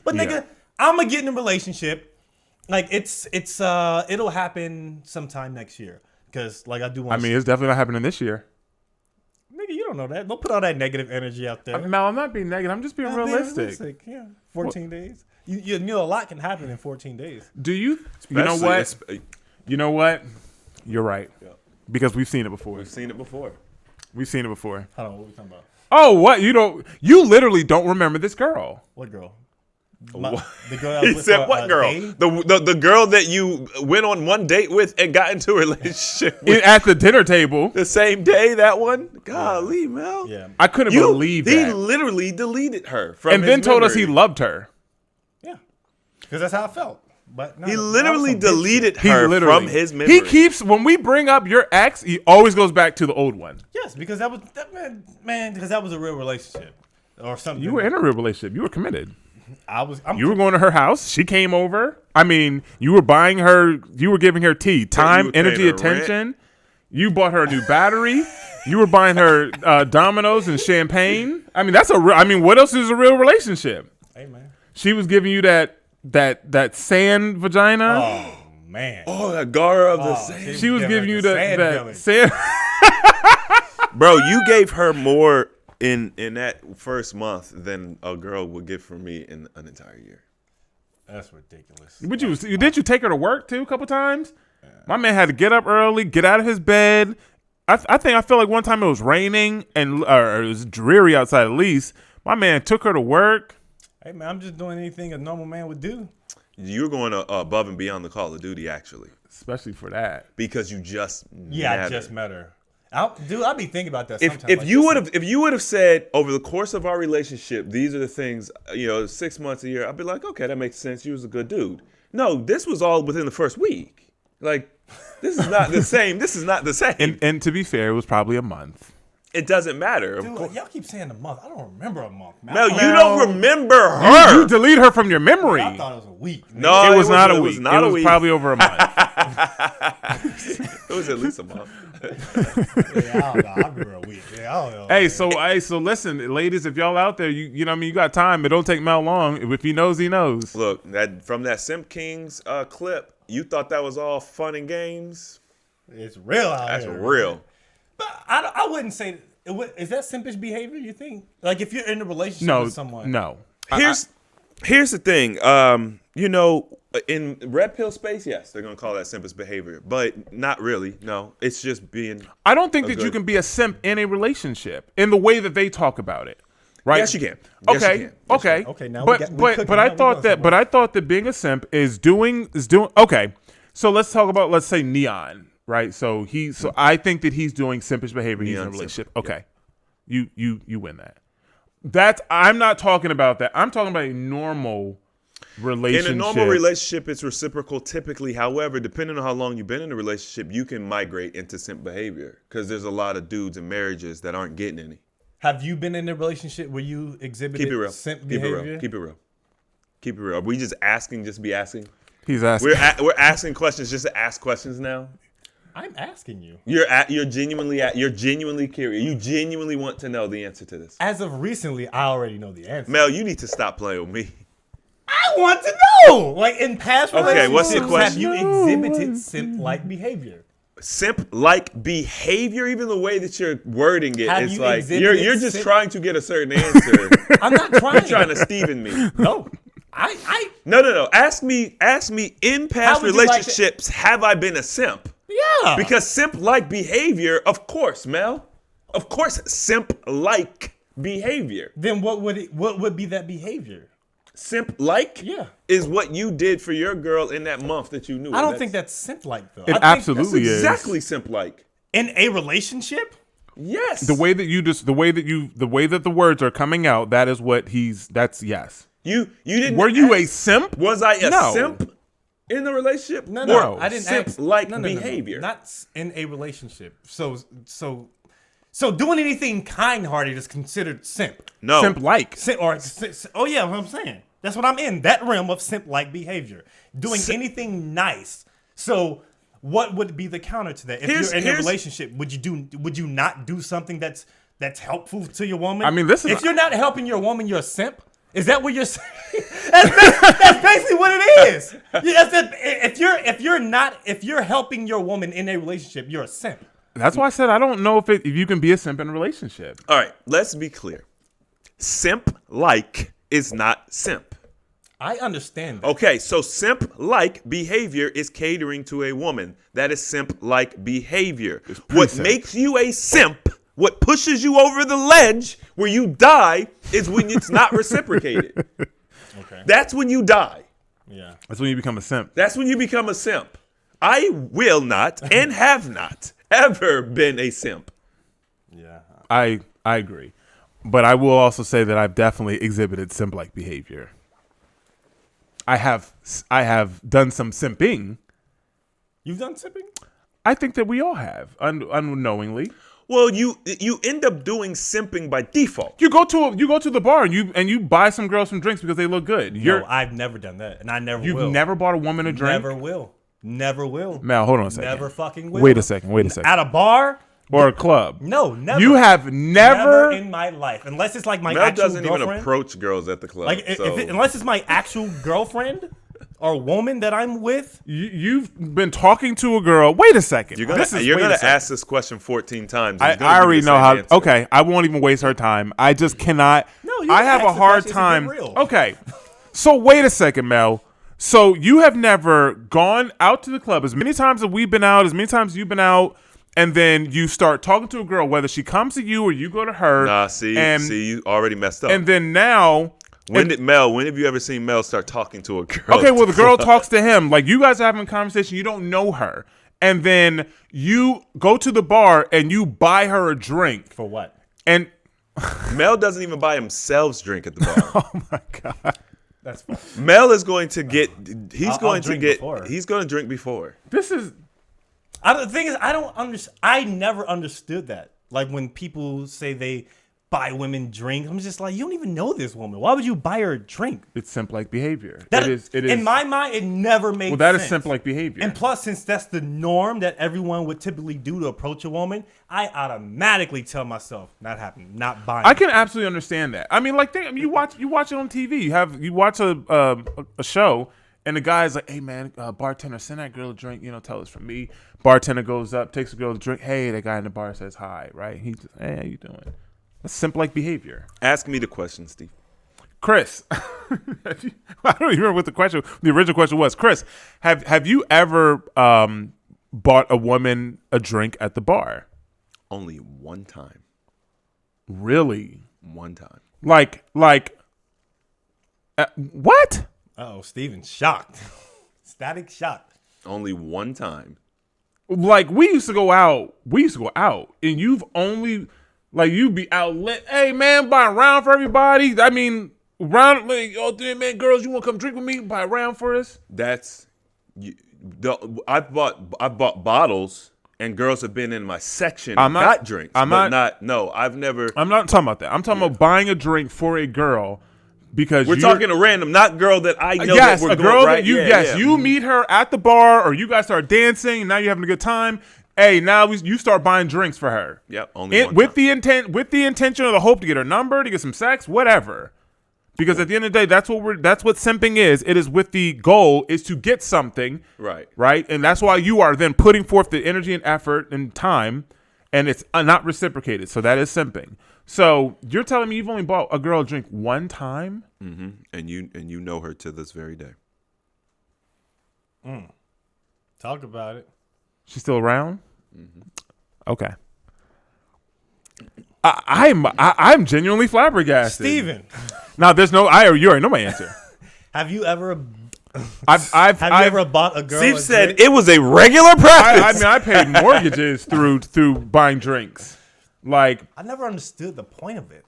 But nigga, I'm gonna get in a relationship. Like it'll happen sometime next year. Because like I do want. I mean, it's definitely not happening this year. Nigga, you don't know that. Don't put all that negative energy out there. No, I'm not being negative. I'm just being realistic. Yeah, 14 days. You know a lot can happen in 14 days. Do you? You know what? You know what? You're right. Yeah. Because we've seen it before. We've seen it before. Hold on, what are we talking about? Oh, what? You literally don't remember this girl. What girl? The girl he said, "What girl? The girl that you went on one date with and got into a relationship with at the dinner table the same day. That one, golly, Mel. Yeah, I couldn't believe that. He literally deleted her from and then told us he loved her. Yeah, because that's how I felt. But he literally deleted her from his memory. He keeps when we bring up your ex, he always goes back to the old one. Yes, because that man, because that was a real relationship or something. You were in a real relationship. You were committed. You were going to her house. She came over. I mean, you were buying her. You were giving her tea, time, energy, attention. You bought her a new battery. You were buying her Dominoes and champagne. I mean, what else is a real relationship? Hey man, she was giving you that sand vagina. Oh man. Oh, that Gara of the sand. She was giving you that sand. Bro, you gave her more in that first month than a girl would give for me in an entire year. That's ridiculous. Did you take her to work too a couple times? Yeah. My man had to get up early, get out of his bed. I feel like one time it was raining or it was dreary outside at least. My man took her to work. Hey man, I'm just doing anything a normal man would do. You're going above and beyond the Call of Duty, actually. Especially for that. Because you just I just met her. I'll be thinking about that sometimes. If you would have said over the course of our relationship, these are the things, 6 months a year, I'd be like, okay, that makes sense. You was a good dude. No, this was all within the first week. Like, this is not the same. This is not the same. And to be fair, it was probably a month. It doesn't matter. Dude, y'all keep saying a month. I don't remember a month. Mel, you don't remember her. You delete her from your memory. I thought it was a week. No, it was not a week. It was probably over a month. It was at least a month. I don't know. I remember a week. I don't know. Hey, so listen, ladies, if y'all out there, you know what I mean, you got time. It don't take Mel long. If he knows, he knows. Look, from that Simp Kings clip, you thought that was all fun and games. It's real out That's here. That's real. But I wouldn't say is that simpish behavior, you think? Like if you're in a relationship with someone. No. Here's the thing. In red pill space, yes, they're gonna call that simpish behavior, but not really. No, it's just being. I don't think that you can be a simp in a relationship in the way that they talk about it. Right? Yes, you can. Okay. Now but I thought that being a simp is doing. Okay, so let's talk about, let's say, Neon. Right, so I think that he's doing simpish behavior. He's in a relationship. Simp. Okay, yeah. You win that. I'm not talking about that. I'm talking about a normal relationship. In a normal relationship, it's reciprocal typically. However, depending on how long you've been in a relationship, you can migrate into simp behavior because there's a lot of dudes in marriages that aren't getting any. Have you been in a relationship where you exhibited simp behavior? Keep it real. Are we just asking? Just be asking. He's asking. We're asking questions just to ask questions now. I'm asking you. You're genuinely curious. You genuinely want to know the answer to this. As of recently, I already know the answer. Mel, you need to stop playing with me. I want to know. Like in past relationships, what's the question? Have you exhibited simp-like behavior? Simp-like behavior, even the way that you're wording it, have it's you like you're just trying to get a certain answer. I'm not trying. You're trying to Steven me. No. No. Ask me in past relationships, have I been a simp? Yeah. Because simp-like behavior, of course, Mel. Of course, simp-like behavior. Then what would be that behavior? Simp-like? Yeah. Is what you did for your girl in that month that you knew. I don't think that's simp-like though. It absolutely is. Exactly simp-like. In a relationship? Yes. The way that the words are coming out, that is what that's yes. You didn't. Were you a simp? Was I a simp in the relationship? No. I didn't simp-like behavior. Not in a relationship. So doing anything kind-hearted is considered simp. No. Simp-like. Yeah, what I'm saying. That's what I'm in. That realm of simp-like behavior. Doing anything nice. So what would be the counter to that? If you're in a relationship, would you not do something that's helpful to your woman? I mean, listen. If you're not helping your woman, you're a simp. Is that what you're saying? That's basically what it is. If you're helping your woman in a relationship, you're a simp. That's why I said I don't know if you can be a simp in a relationship. All right, let's be clear. Simp-like is not simp. I understand that. Okay, so simp-like behavior is catering to a woman. That is simp-like behavior. What makes you a simp, what pushes you over the ledge where you die, is when it's not reciprocated. Okay. That's when you die. Yeah. That's when you become a simp. That's when you become a simp. I will not and have not ever been a simp. Yeah. I agree. But I will also say that I've definitely exhibited simp-like behavior. I have done some simping. You've done simping? I think that we all have, unknowingly. Well, you end up doing simping by default. You go to the bar and you buy some girls some drinks because they look good. No, I've never done that, and I never will. You've never bought a woman a drink? Never will. Never will. Mal, hold on a second. Never fucking will. Wait a second. At a bar? Or a club? No, never. You have never in my life, unless it's like my Mel actual doesn't girlfriend. even approach girls at the club. Like, unless it's my actual girlfriend or woman that I'm with. You've been talking to a girl. Wait a second. You're gonna ask this question 14 times. I already know how. Answer. Okay, I won't even waste her time. I just cannot. No, I have a hard time. Okay, so wait a second, Mel. So you have never gone out to the club as many times as we've been out, as many times as you've been out, and then you start talking to a girl, whether she comes to you or you go to her. Nah, see, you already messed up. And then now, when have you ever seen Mel start talking to a girl? Okay, well, the girl talks to him. Like, you guys are having a conversation. You don't know her. And then you go to the bar and you buy her a drink. For what? And Mel doesn't even buy himself drink at the bar. Oh, my God. That's fine. Mel is going to get. He's going to drink before. This is. The thing is, I don't understand. I never understood that. Like, when people say they buy women drinks, I'm just like, you don't even know this woman. Why would you buy her a drink? It's simp-like behavior. It is. In my mind, it never made sense. Well, that is simp-like behavior. And plus, since that's the norm that everyone would typically do to approach a woman, I automatically tell myself, not happening, not buying. I can absolutely understand that. I mean, like, you watch it on TV. You watch a show, and the guy's like, "Hey, man, bartender, send that girl a drink. Tell us from me." Bartender goes up, takes a girl a drink. Hey, the guy in the bar says hi, right? He's just, "Hey, how you doing?" That's simp-like behavior. Ask me the question, Steve. Chris, I don't even remember what the original question was. Chris, have you ever bought a woman a drink at the bar? Only one time. Really? One time. Like, what? Uh-oh, Steven's shocked. Static shocked. Only one time. Like, we used to go out, and you've only, like, you be out lit. Hey, man, buy a round for everybody. I mean, round, like, man, girls, you want to come drink with me? Buy a round for us? I bought bottles, and girls have been in my section and got drinks. I've never. I'm not talking about that. I'm talking about buying a drink for a girl. Because we're talking a random, not girl that I know. Yes, that we're a girl going, right? that you meet her at the bar, or you guys start dancing, and now you're having a good time. Hey, now you start buying drinks for her. Yep, only one with time. the intention or the hope to get her number, to get some sex, whatever. Because at the end of the day, that's what simping is. It is with the goal is to get something, right? And that's why you are then putting forth the energy and effort and time, and it's not reciprocated. So that is simping. So you're telling me you've only bought a girl a drink one time? Mm-hmm. And you know her to this very day. Talk about it. She's still around? Mm-hmm. Okay. I'm genuinely flabbergasted. Steven. Now there's no. You already know my answer. Have you ever? Have you ever bought a girl? Steve said it was a regular practice. I paid mortgages through buying drinks. Like, I never understood the point of it.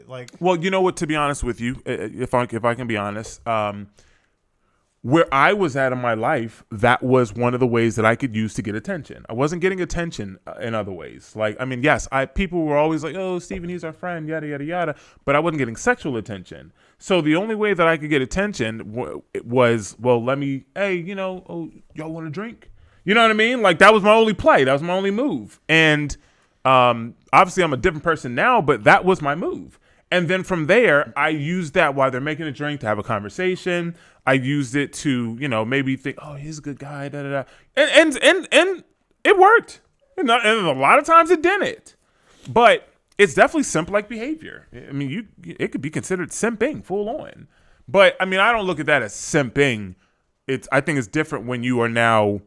Like, well, you know what? To be honest with you, if I can be honest, where I was at in my life, that was one of the ways that I could use to get attention. I wasn't getting attention in other ways. Like, I mean, yes, people were always like, "Oh, Steven, he's our friend," yada yada yada. But I wasn't getting sexual attention. So the only way that I could get attention was, well, y'all want a drink? You know what I mean? Like, that was my only play. That was my only move. And obviously, I'm a different person now, but that was my move. And then from there, I use that while they're making a drink to have a conversation. I used it to, maybe think, oh, he's a good guy, da da da. And it worked. And a lot of times it didn't. But it's definitely simp-like behavior. I mean, it could be considered simping full on. But I mean, I don't look at that as simping. I think it's different when you are now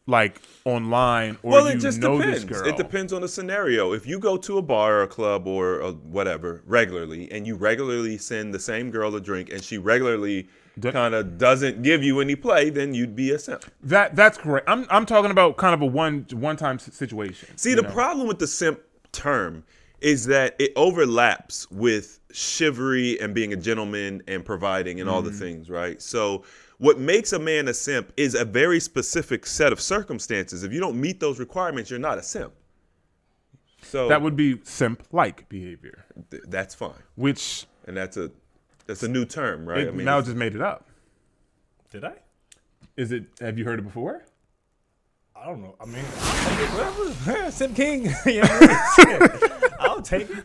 like online or it just know depends. this girl. It depends on the scenario. If you go to a bar or a club or whatever regularly, and you regularly send the same girl a drink, and she regularly kind of doesn't give you any play, then you'd be a simp. That's correct. I'm talking about kind of a one-time situation. See, the problem with the simp term is that it overlaps with chivalry and being a gentleman and providing and all the things, right? So what makes a man a simp is a very specific set of circumstances. If you don't meet those requirements, you're not a simp. So that would be simp-like behavior. That's fine. And that's a new term, right? Now just made it up. Did I? Have you heard it before? I don't know. I mean, I'll take it, whatever. Simp King. I'll take it.